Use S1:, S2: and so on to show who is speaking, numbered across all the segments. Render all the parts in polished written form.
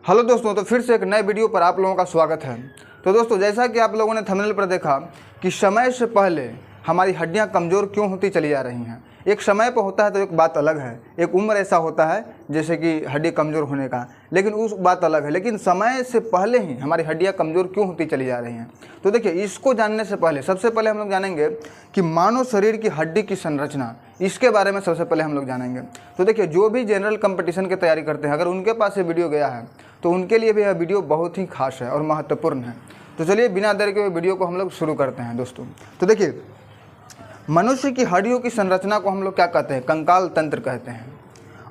S1: Hello दोस्तों, तो फिर से एक नए वीडियो पर आप लोगों का स्वागत है। तो दोस्तों, जैसा कि आप लोगों ने थंबनेल पर देखा कि समय से पहले हमारी हड्डियां कमज़ोर क्यों होती चली जा रही हैं। एक समय पर होता है तो एक बात अलग है, एक उम्र ऐसा होता है जैसे कि हड्डी कमज़ोर होने का, लेकिन उस बात अलग है। लेकिन समय से पहले ही हमारी हड्डियां कमज़ोर क्यों होती चली जा रही हैं। तो देखिए, इसको जानने से पहले सबसे पहले हम लोग जानेंगे कि मानव शरीर की हड्डी की संरचना, इसके बारे में सबसे पहले हम लोग जानेंगे। तो देखिए, जो भी जनरल कंपटीशन की तैयारी करते हैं, अगर उनके पास ये वीडियो गया है तो उनके लिए भी यह वीडियो बहुत ही खास है और महत्वपूर्ण है। तो चलिए बिना देर के वीडियो को हम लोग शुरू करते हैं दोस्तों। तो देखिए, मनुष्य की हड्डियों की संरचना को हम लोग क्या कहते हैं, कंकाल तंत्र कहते हैं।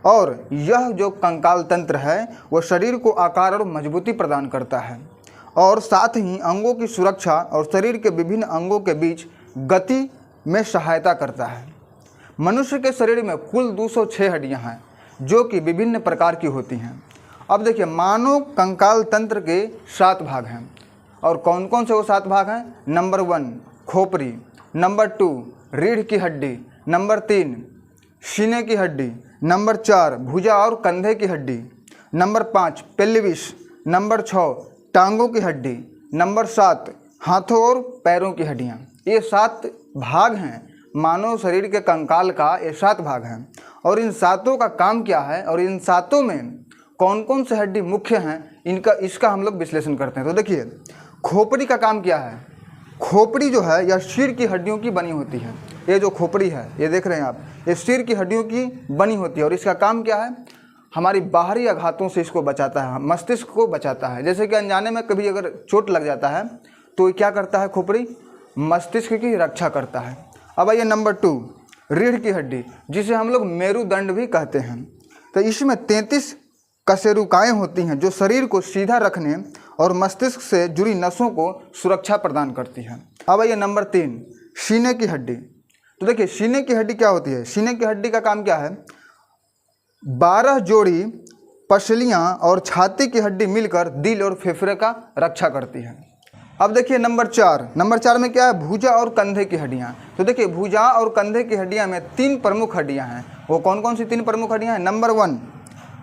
S1: और यह जो कंकाल तंत्र है वह शरीर को आकार और मजबूती प्रदान करता है और साथ ही अंगों की सुरक्षा और शरीर के विभिन्न अंगों के बीच गति में सहायता करता है। मनुष्य के शरीर में कुल 206 हड्डियां हैं जो कि विभिन्न प्रकार की होती हैं। अब देखिए, मानव कंकाल तंत्र के 7 भाग हैं। और कौन कौन से वो 7 भाग हैं? नंबर 1 खोपड़ी, नंबर 2 रीढ़ की हड्डी, नंबर 3 सीने की हड्डी, नंबर 4 भुजा और कंधे की हड्डी, नंबर 5 पेल्विस, नंबर 6 टांगों की हड्डी, नंबर 7 हाथों और पैरों की हड्डियाँ। ये 7 भाग हैं मानव शरीर के कंकाल का, ये 7 भाग हैं। और इन 7 का काम क्या है और इन 7 में कौन कौन से हड्डी मुख्य हैं, इसका हम लोग विश्लेषण करते हैं। तो देखिए, खोपड़ी का काम क्या है। खोपड़ी जो है यह सिर की हड्डियों की बनी होती है। ये जो खोपड़ी है, ये देख रहे हैं आप, ये सिर की हड्डियों की बनी होती है। और इसका काम क्या है, हमारी बाहरी आघातों से इसको बचाता है, मस्तिष्क को बचाता है। जैसे कि अनजाने में कभी अगर चोट लग जाता है तो क्या करता है खोपड़ी, मस्तिष्क की रक्षा करता है। अब आइए नंबर 2 रीढ़ की हड्डी, जिसे हम लोग मेरुदंड भी कहते हैं। तो इसमें 33 कशेरुकाएँ होती हैं जो शरीर को सीधा रखने और मस्तिष्क से जुड़ी नसों को सुरक्षा प्रदान करती है। अब आइए नंबर 3 सीने की हड्डी। तो देखिए, सीने की हड्डी क्या होती है। सीने की हड्डी का काम क्या है, 12 जोड़ी पसलियाँ और छाती की हड्डी मिलकर दिल और फेफड़े का रक्षा करती है। अब देखिए नंबर 4 में क्या है, भुजा और कंधे की हड्डियाँ। तो देखिए, भुजा और कंधे की हड्डियाँ में 3 प्रमुख हड्डियाँ हैं। वो कौन कौन सी 3 प्रमुख हड्डियाँ हैं? नंबर 1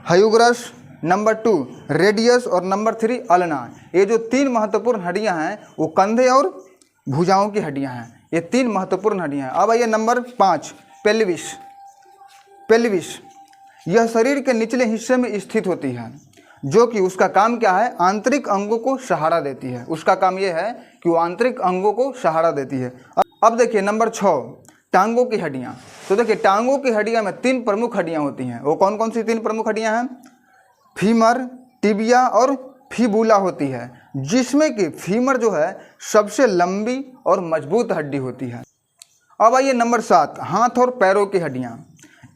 S1: ह्यूगरस, नंबर 2 रेडियस और नंबर 3 अल्ना। ये जो 3 महत्वपूर्ण हड्डियां हैं वो कंधे और भुजाओं की हड्डियां हैं। ये 3 महत्वपूर्ण हड्डियां हैं। अब आइए नंबर 5 पेल्विस। यह शरीर के निचले हिस्से में स्थित होती है, जो कि उसका काम क्या है, आंतरिक अंगों को सहारा देती है। उसका काम यह है कि वो आंतरिक अंगों को सहारा देती है। अब देखिए नंबर 6 टांगों की हड्डियाँ। तो देखिए, टांगों की हड्डियाँ में 3 प्रमुख हड्डियाँ होती हैं। वो कौन कौन सी 3 प्रमुख हड्डियाँ हैं? फीमर, टिबिया और फिबुला होती है, जिसमें कि फीमर जो है सबसे लंबी और मजबूत हड्डी होती है। अब आइए नंबर 7 हाथ और पैरों की हड्डियाँ।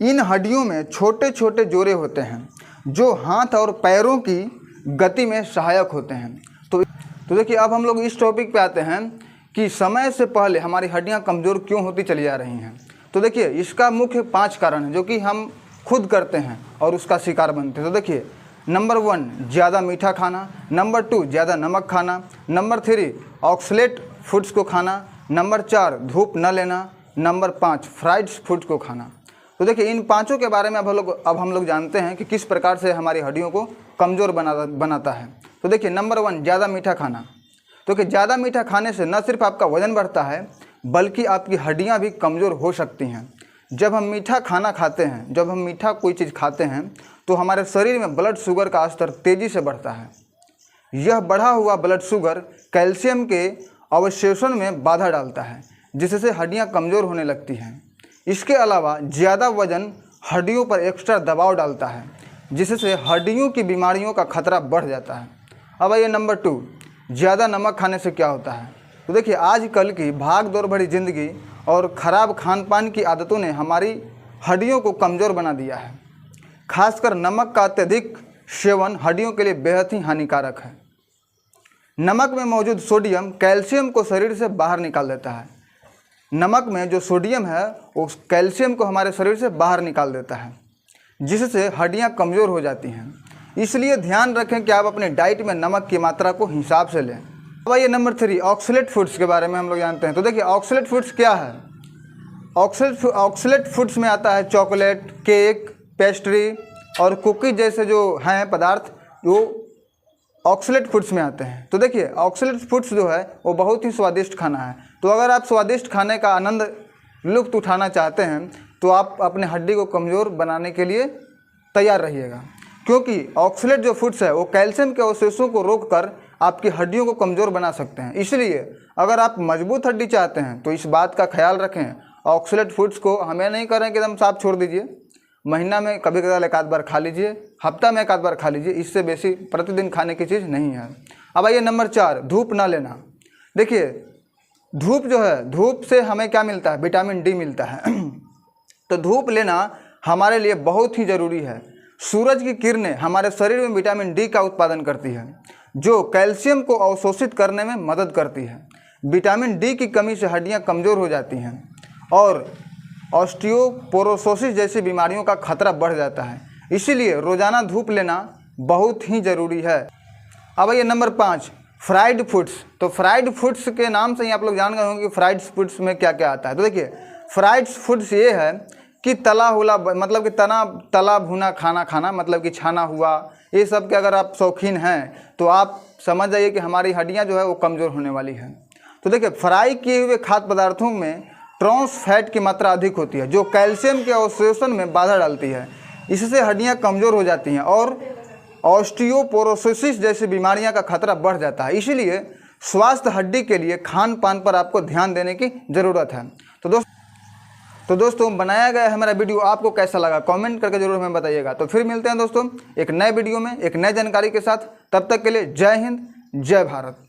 S1: इन हड्डियों में छोटे छोटे जोड़े होते हैं जो हाथ और पैरों की गति में सहायक होते हैं। तो देखिए, अब हम लोग इस टॉपिक पे आते हैं कि समय से पहले हमारी हड्डियाँ कमज़ोर क्यों होती चली जा रही हैं। तो देखिए, इसका मुख्य 5 कारण है जो कि हम खुद करते हैं और उसका शिकार बनते हैं। तो देखिए, नंबर 1 ज़्यादा मीठा खाना, नंबर 2 ज़्यादा नमक खाना, नंबर 3 ऑक्सलेट फूड्स को खाना, नंबर 4 धूप न लेना, नंबर 5 फ्राइड फूड्स को खाना। तो देखिए, इन 5 के बारे में अब हम लोग जानते हैं कि किस प्रकार से हमारी हड्डियों को कमज़ोर बनाता है। तो देखिए, नंबर 1 ज़्यादा मीठा खाना। तो कि ज़्यादा मीठा खाने से न सिर्फ आपका वजन बढ़ता है बल्कि आपकी हड्डियाँ भी कमज़ोर हो सकती हैं। जब हम मीठा खाना खाते हैं, जब हम मीठा कोई चीज़ खाते हैं तो हमारे शरीर में ब्लड शुगर का स्तर तेज़ी से बढ़ता है। यह बढ़ा हुआ ब्लड शुगर कैल्शियम के अवशोषण में बाधा डालता है, जिससे हड्डियां कमज़ोर होने लगती हैं। इसके अलावा ज़्यादा वजन हड्डियों पर एक्स्ट्रा दबाव डालता है, जिससे हड्डियों की बीमारियों का खतरा बढ़ जाता है। अब आइए नंबर 2 ज़्यादा नमक खाने से क्या होता है। तो देखिए, आजकल की भाग दौड़ भरी ज़िंदगी और ख़राब खान पान की आदतों ने हमारी हड्डियों को कमज़ोर बना दिया है। खासकर नमक का अत्यधिक सेवन हड्डियों के लिए बेहद ही हानिकारक है। नमक में मौजूद सोडियम कैल्शियम को शरीर से बाहर निकाल देता है। नमक में जो सोडियम है वो कैल्शियम को हमारे शरीर से बाहर निकाल देता है, जिससे हड्डियां कमज़ोर हो जाती हैं। इसलिए ध्यान रखें कि आप अपने डाइट में नमक की मात्रा को हिसाब से लें। अब आइए नंबर 3 ऑक्सलेट फूड्स के बारे में हम लोग जानते हैं। तो देखिए, ऑक्सलेट फूड्स क्या है। ऑक्सलेट फूड्स में आता है चॉकलेट, केक, पेस्ट्री और कुकीज जैसे जो हैं पदार्थ, वो ऑक्सलेट फूड्स में आते हैं। तो देखिए ऑक्सलेट फूड्स जो है वो बहुत ही स्वादिष्ट खाना है। तो अगर आप स्वादिष्ट खाने का आनंद लुत्फ़ उठाना चाहते हैं तो आप अपने हड्डी को कमज़ोर बनाने के लिए तैयार रहिएगा, क्योंकि ऑक्सलेट जो फूड्स है वो कैल्शियम के अवशेषों को रोककर आपकी हड्डियों को कमज़ोर बना सकते हैं। इसलिए अगर आप मजबूत हड्डी चाहते हैं तो इस बात का ख्याल रखें, ऑक्सलेट फूड्स को हमें नहीं करें कि एकदम साफ छोड़ दीजिए। महीना में कभी कभार एक आध बार खा लीजिए, हफ्ता में एक आध बार खा लीजिए, इससे बेसी प्रतिदिन खाने की चीज़ नहीं है। अब आइए नंबर 4, धूप ना लेना। देखिए धूप जो है, धूप से हमें क्या मिलता है, विटामिन डी मिलता है। तो धूप लेना हमारे लिए बहुत ही ज़रूरी है। सूरज की किरणें हमारे शरीर में विटामिन डी का उत्पादन करती है, जो कैल्शियम को अवशोषित करने में मदद करती है। विटामिन डी की कमी से हड्डियां कमज़ोर हो जाती हैं और ऑस्टियोपोरोसिस जैसी बीमारियों का खतरा बढ़ जाता है। इसीलिए रोज़ाना धूप लेना बहुत ही ज़रूरी है। अब ये नंबर 5, फ्राइड फूड्स। तो फ्राइड फूड्स के नाम से ही आप लोग जान गए होंगे कि फ्राइड फूड्स में क्या क्या आता है। तो देखिए फ्राइड फूड्स ये है कि तला हुआ, मतलब कि तला भुना खाना मतलब कि छाना हुआ, ये सब के अगर आप शौकीन हैं तो आप समझ जाइए कि हमारी हड्डियां जो है वो कमज़ोर होने वाली हैं। तो देखिए फ्राई किए हुए खाद्य पदार्थों में ट्रांस फैट की मात्रा अधिक होती है, जो कैल्शियम के अवशोषण में बाधा डालती है। इससे हड्डियां कमज़ोर हो जाती हैं और ऑस्टियोपोरोसिस जैसी बीमारियां का खतरा बढ़ जाता है। इसीलिए स्वास्थ्य हड्डी के लिए खान पान पर आपको ध्यान देने की ज़रूरत है। तो दोस्तों बनाया गया हमारा वीडियो आपको कैसा लगा कमेंट करके ज़रूर हमें बताइएगा। तो फिर मिलते हैं दोस्तों एक नए वीडियो में एक नए जानकारी के साथ। तब तक के लिए जय हिंद, जय भारत।